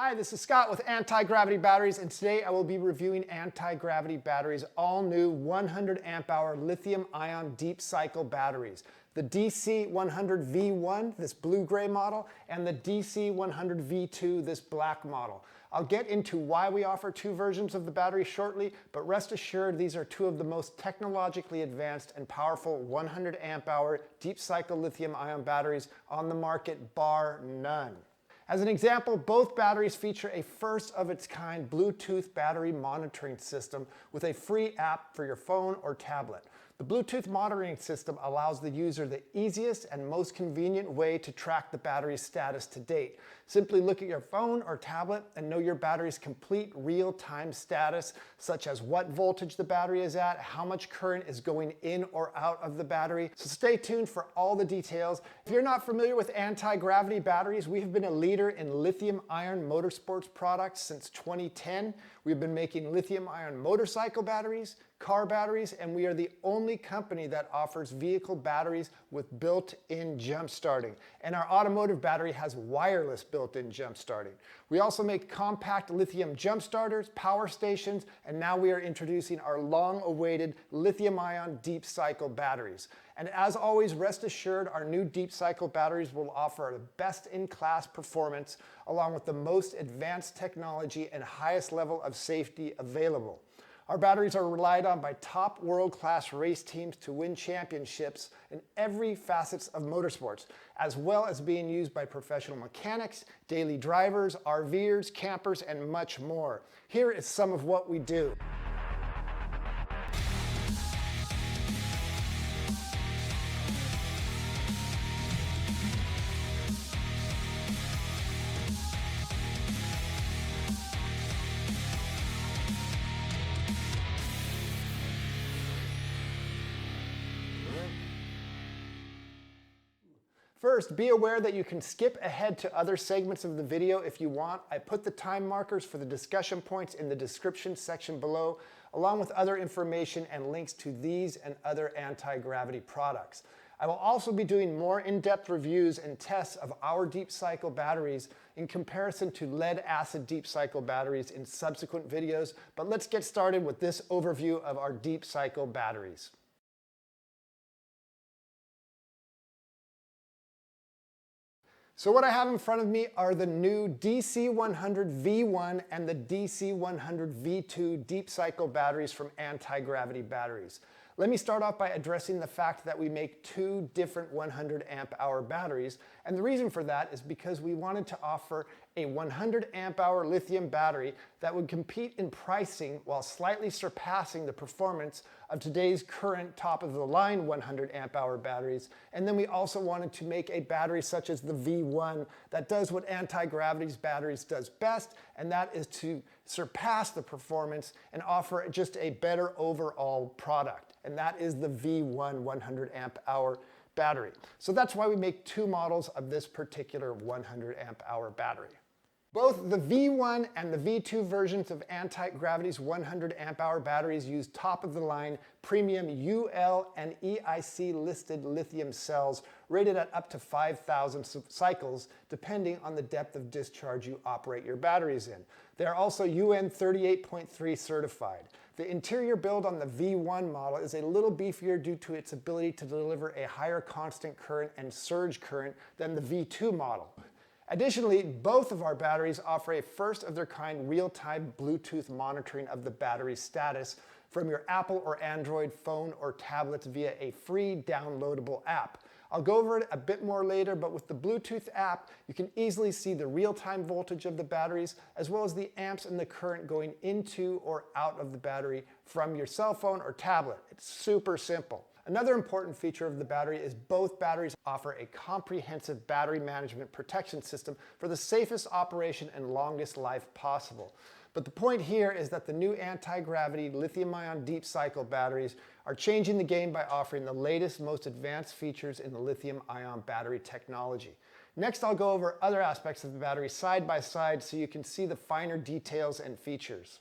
Hi, this is Scott with Antigravity Batteries, and today I will be reviewing Antigravity Batteries' all-new 100 amp hour lithium-ion deep cycle batteries. The DC100V1, this blue-gray model, and the DC100V2, this black model. I'll get into why we offer two versions of the battery shortly, but rest assured these are two of the most technologically advanced and powerful 100 amp hour deep cycle lithium-ion batteries on the market, bar none. As an example, both batteries feature a first-of-its-kind Bluetooth battery monitoring system with a free app for your phone or tablet. The Bluetooth monitoring system allows the user the easiest and most convenient way to track the battery's status to date. Simply look at your phone or tablet and know your battery's complete real-time status, such as what voltage the battery is at, how much current is going in or out of the battery. So stay tuned for all the details. If you're not familiar with anti-gravity batteries, we have been a leader in lithium-ion motorsports products since 2010. We've been making lithium-ion motorcycle batteries, car batteries, and we are the only company that offers vehicle batteries with built-in jump starting. And our automotive battery has wireless built-in jump starting. We also make compact lithium jump starters, power stations, and now we are introducing our long-awaited lithium-ion deep cycle batteries. And as always, rest assured our new deep cycle batteries will offer the best-in-class performance along with the most advanced technology and highest level of safety available. Our batteries are relied on by top world-class race teams to win championships in every facet of motorsports, as well as being used by professional mechanics, daily drivers, RVers, campers, and much more. Here is some of what we do. First, be aware that you can skip ahead to other segments of the video if you want. I put the time markers for the discussion points in the description section below, along with other information and links to these and other anti-gravity products. I will also be doing more in-depth reviews and tests of our deep cycle batteries in comparison to lead-acid deep cycle batteries in subsequent videos, but let's get started with this overview of our deep cycle batteries. So what I have in front of me are the new DC100V1 and the DC100V2 deep cycle batteries from Antigravity Batteries. Let me start off by addressing the fact that we make two different 100 amp hour batteries, and the reason for that is because we wanted to offer a 100 amp hour lithium battery that would compete in pricing while slightly surpassing the performance of today's current top of the line 100 amp hour batteries. And then we also wanted to make a battery such as the V1 that does what Antigravity's batteries does best, and that is to surpass the performance and offer just a better overall product. And that is the V1 100 amp hour battery. So that's why we make two models of this particular 100 amp hour battery. Both the V1 and the V2 versions of Antigravity's 100 amp hour batteries use top-of-the-line premium UL and EIC listed lithium cells rated at up to 5,000 cycles depending on the depth of discharge you operate your batteries in. They are also UN 38.3 certified. The interior build on the V1 model is a little beefier due to its ability to deliver a higher constant current and surge current than the V2 model. Additionally, both of our batteries offer a first-of-their-kind real-time Bluetooth monitoring of the battery status from your Apple or Android phone or tablets via a free downloadable app. I'll go over it a bit more later, but with the Bluetooth app, you can easily see the real-time voltage of the batteries, as well as the amps and the current going into or out of the battery from your cell phone or tablet. It's super simple. Another important feature of the battery is both batteries offer a comprehensive battery management protection system for the safest operation and longest life possible. But the point here is that the new anti-gravity lithium-ion deep cycle batteries are changing the game by offering the latest, most advanced features in the lithium-ion battery technology. Next, I'll go over other aspects of the battery side by side so you can see the finer details and features.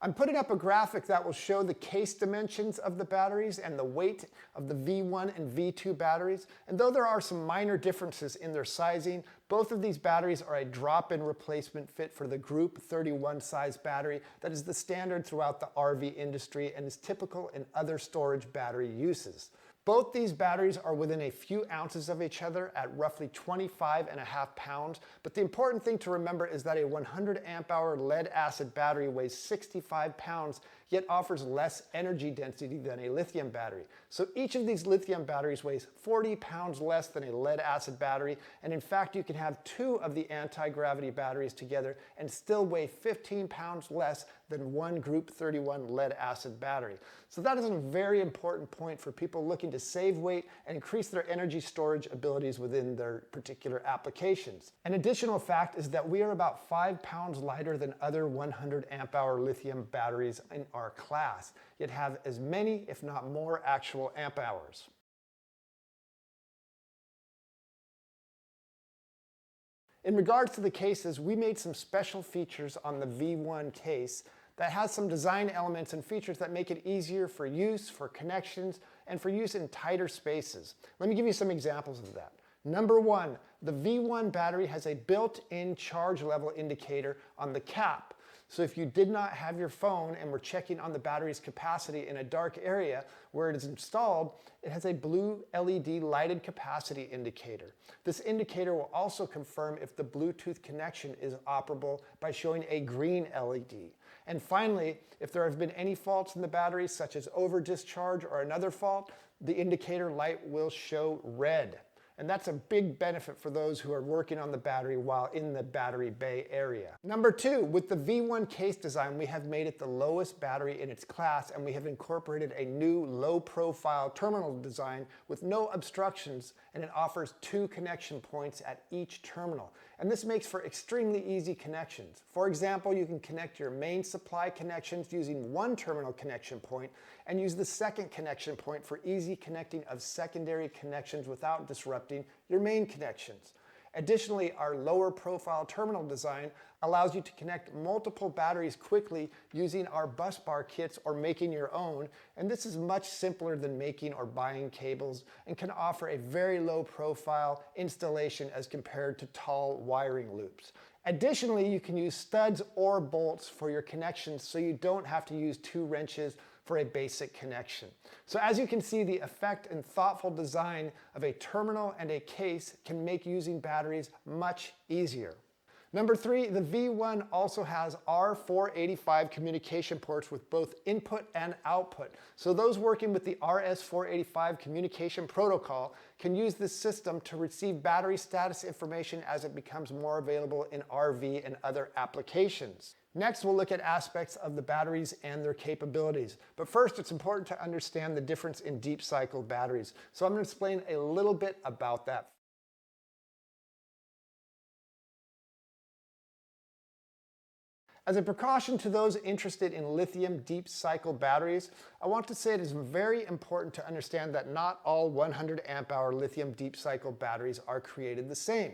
I'm putting up a graphic that will show the case dimensions of the batteries and the weight of the V1 and V2 batteries. And though there are some minor differences in their sizing, both of these batteries are a drop-in replacement fit for the Group 31 size battery that is the standard throughout the RV industry and is typical in other storage battery uses. Both these batteries are within a few ounces of each other at roughly 25.5 pounds, but the important thing to remember is that a 100 amp hour lead acid battery weighs 65 pounds, yet offers less energy density than a lithium battery. So each of these lithium batteries weighs 40 pounds less than a lead acid battery, and in fact you can have two of the anti-gravity batteries together and still weigh 15 pounds less than one Group 31 lead acid battery. So that is a very important point for people looking to save weight and increase their energy storage abilities within their particular applications. An additional fact is that we are about 5 pounds lighter than other 100 amp hour lithium batteries in our class, yet have as many, if not more, actual amp hours. In regards to the cases, we made some special features on the V1 case that has some design elements and features that make it easier for use, for connections, and for use in tighter spaces. Let me give you some examples of that. Number one, the V1 battery has a built-in charge level indicator on the cap. So if you did not have your phone and were checking on the battery's capacity in a dark area where it is installed, it has a blue LED lighted capacity indicator. This indicator will also confirm if the Bluetooth connection is operable by showing a green LED. And finally, if there have been any faults in the battery, such as over discharge or another fault, the indicator light will show red. And that's a big benefit for those who are working on the battery while in the battery bay area. Number two, with the V1 case design, we have made it the lowest battery in its class, and we have incorporated a new low-profile terminal design with no obstructions, and it offers 2 connection points at each terminal. And this makes for extremely easy connections. For example, you can connect your main supply connections using one terminal connection point and use the second connection point for easy connecting of secondary connections without disrupting your main connections. Additionally, our lower profile terminal design allows you to connect multiple batteries quickly using our bus bar kits or making your own, and this is much simpler than making or buying cables and can offer a very low profile installation as compared to tall wiring loops. Additionally, you can use studs or bolts for your connections so you don't have to use 2 wrenches for a basic connection. So as you can see, the effect and thoughtful design of a terminal and a case can make using batteries much easier. Number 3, the V1 also has R485 communication ports with both input and output. So those working with the RS485 communication protocol can use this system to receive battery status information as it becomes more available in RV and other applications. Next, we'll look at aspects of the batteries and their capabilities. But first, it's important to understand the difference in deep cycle batteries. So I'm going to explain a little bit about that. As a precaution to those interested in lithium deep cycle batteries, I want to say it is very important to understand that not all 100 amp hour lithium deep cycle batteries are created the same.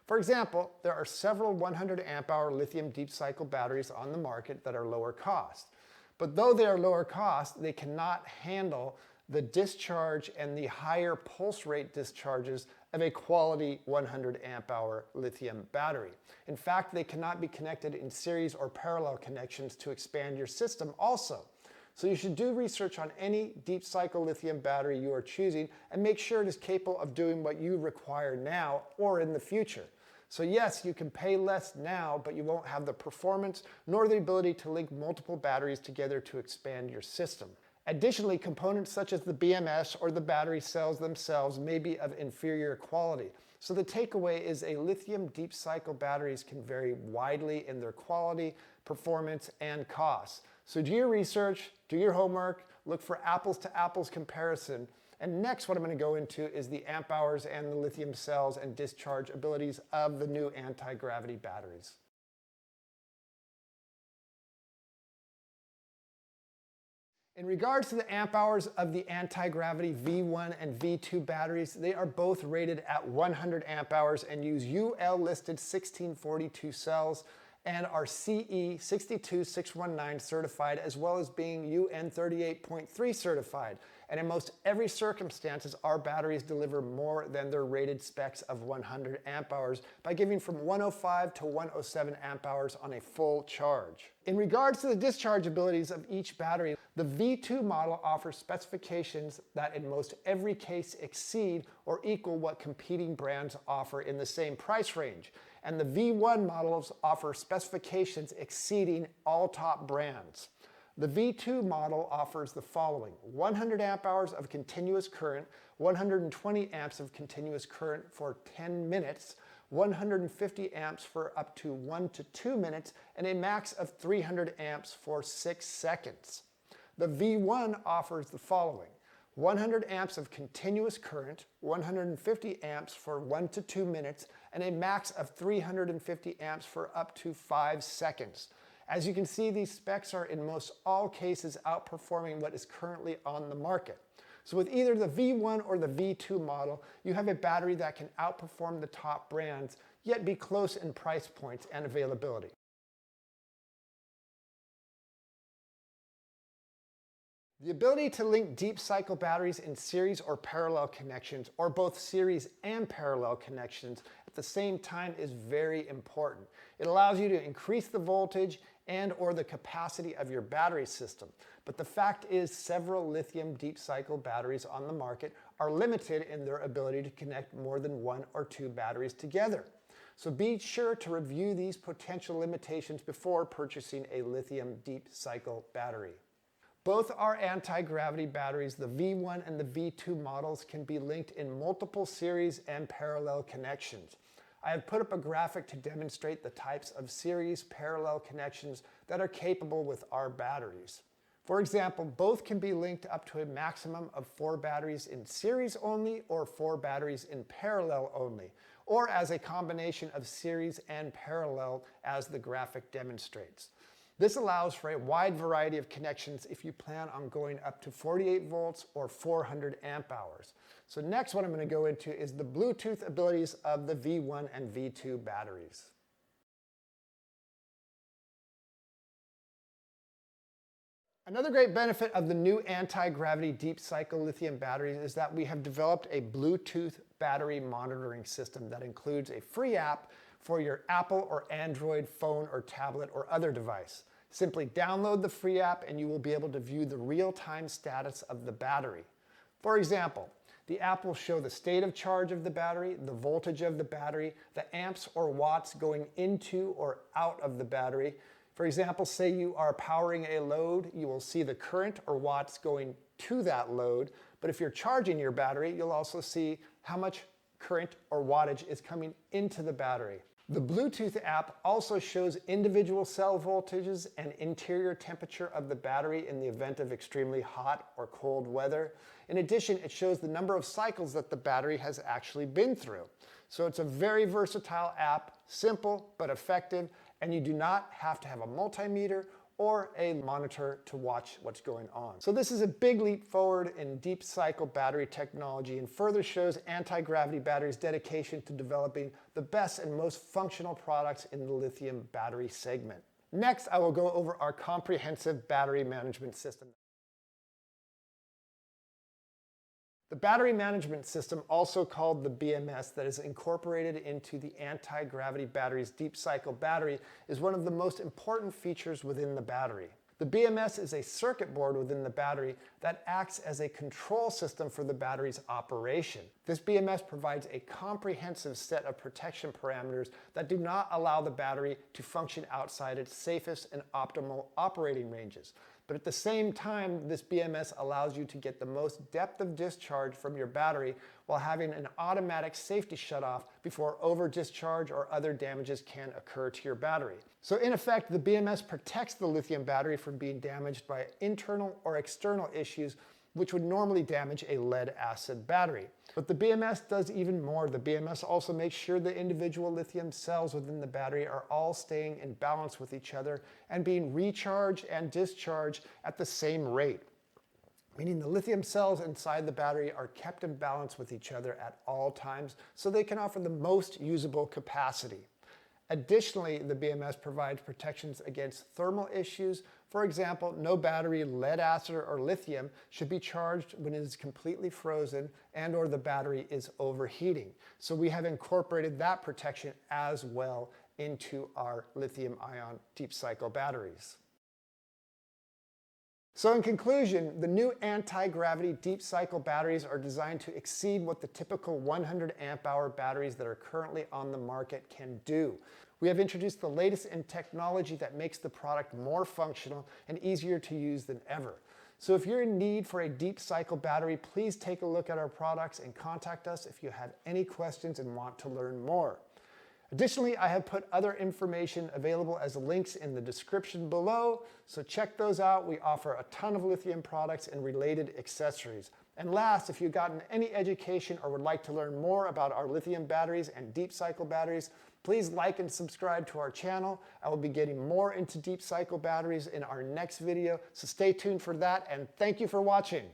For example, there are several 100 amp hour lithium deep cycle batteries on the market that are lower cost. But though they are lower cost, they cannot handle the discharge and the higher pulse rate discharges of a quality 100 amp hour lithium battery. In fact, they cannot be connected in series or parallel connections to expand your system also. So you should do research on any deep cycle lithium battery you are choosing and make sure it is capable of doing what you require now or in the future. So yes, you can pay less now, but you won't have the performance nor the ability to link multiple batteries together to expand your system. Additionally, components such as the BMS or the battery cells themselves may be of inferior quality. So the takeaway is a lithium deep cycle batteries can vary widely in their quality, performance, and costs. So do your research, do your homework, look for apples to apples comparison. And next, what I'm going to go into is the amp hours and the lithium cells and discharge abilities of the new anti-gravity batteries. In regards to the amp hours of the anti-gravity V1 and V2 batteries, they are both rated at 100 amp hours and use UL listed 1642 cells and are CE 62619 certified, as well as being UN 38.3 certified. And in most every circumstances, our batteries deliver more than their rated specs of 100 amp hours by giving from 105 to 107 amp hours on a full charge. In regards to the discharge abilities of each battery, the V2 model offers specifications that in most every case exceed or equal what competing brands offer in the same price range. And the V1 models offer specifications exceeding all top brands. The V2 model offers the following: 100 amp hours of continuous current, 120 amps of continuous current for 10 minutes, 150 amps for up to 1 to 2 minutes, and a max of 300 amps for 6 seconds. The V1 offers the following: 100 amps of continuous current, 150 amps for 1 to 2 minutes, and a max of 350 amps for up to 5 seconds. As you can see, these specs are in most all cases outperforming what is currently on the market. So with either the V1 or the V2 model, you have a battery that can outperform the top brands, yet be close in price points and availability. The ability to link deep cycle batteries in series or parallel connections, or both series and parallel connections at the same time, is very important. It allows you to increase the voltage and or the capacity of your battery system. But the fact is, several lithium deep cycle batteries on the market are limited in their ability to connect more than 1 or 2 batteries together. So be sure to review these potential limitations before purchasing a lithium deep cycle battery. Both our anti-gravity batteries, the V1 and the V2 models, can be linked in multiple series and parallel connections. I have put up a graphic to demonstrate the types of series parallel connections that are capable with our batteries. For example, both can be linked up to a maximum of 4 batteries in series only, or 4 batteries in parallel only, or as a combination of series and parallel, as the graphic demonstrates. This allows for a wide variety of connections if you plan on going up to 48 volts or 400 amp hours. So next, what I'm going to go into is the Bluetooth abilities of the V1 and V2 batteries. Another great benefit of the new anti-gravity deep cycle lithium batteries is that we have developed a Bluetooth battery monitoring system that includes a free app for your Apple or Android phone or tablet or other device. Simply download the free app and you will be able to view the real-time status of the battery. For example, the app will show the state of charge of the battery, the voltage of the battery, the amps or watts going into or out of the battery. For example, say you are powering a load, you will see the current or watts going to that load. But if you're charging your battery, you'll also see how much current or wattage is coming into the battery. The Bluetooth app also shows individual cell voltages and interior temperature of the battery in the event of extremely hot or cold weather. In addition, it shows the number of cycles that the battery has actually been through. So it's a very versatile app, simple but effective, and you do not have to have a multimeter or a monitor to watch what's going on. So this is a big leap forward in deep cycle battery technology, and further shows anti-gravity batteries' dedication to developing the best and most functional products in the lithium battery segment. Next, I will go over our comprehensive battery management system. The battery management system, also called the BMS, that is incorporated into the anti-gravity battery's deep cycle battery, is one of the most important features within the battery. The BMS is a circuit board within the battery that acts as a control system for the battery's operation. This BMS provides a comprehensive set of protection parameters that do not allow the battery to function outside its safest and optimal operating ranges. But at the same time, this BMS allows you to get the most depth of discharge from your battery while having an automatic safety shutoff before over discharge or other damages can occur to your battery. So in effect, the BMS protects the lithium battery from being damaged by internal or external issues which would normally damage a lead-acid battery. But the BMS does even more. The BMS also makes sure the individual lithium cells within the battery are all staying in balance with each other and being recharged and discharged at the same rate, meaning the lithium cells inside the battery are kept in balance with each other at all times so they can offer the most usable capacity. Additionally, the BMS provides protections against thermal issues. For example, no battery, lead acid, or lithium should be charged when it is completely frozen and or the battery is overheating. So we have incorporated that protection as well into our lithium-ion deep cycle batteries. So in conclusion, the new anti-gravity deep cycle batteries are designed to exceed what the typical 100 amp hour batteries that are currently on the market can do. We have introduced the latest in technology that makes the product more functional and easier to use than ever. So if you're in need for a deep cycle battery, please take a look at our products and contact us if you have any questions and want to learn more. Additionally, I have put other information available as links in the description below, so check those out. We offer a ton of lithium products and related accessories. And last, if you've gotten any education or would like to learn more about our lithium batteries and deep cycle batteries, please like and subscribe to our channel. I will be getting more into deep cycle batteries in our next video, so stay tuned for that, and thank you for watching.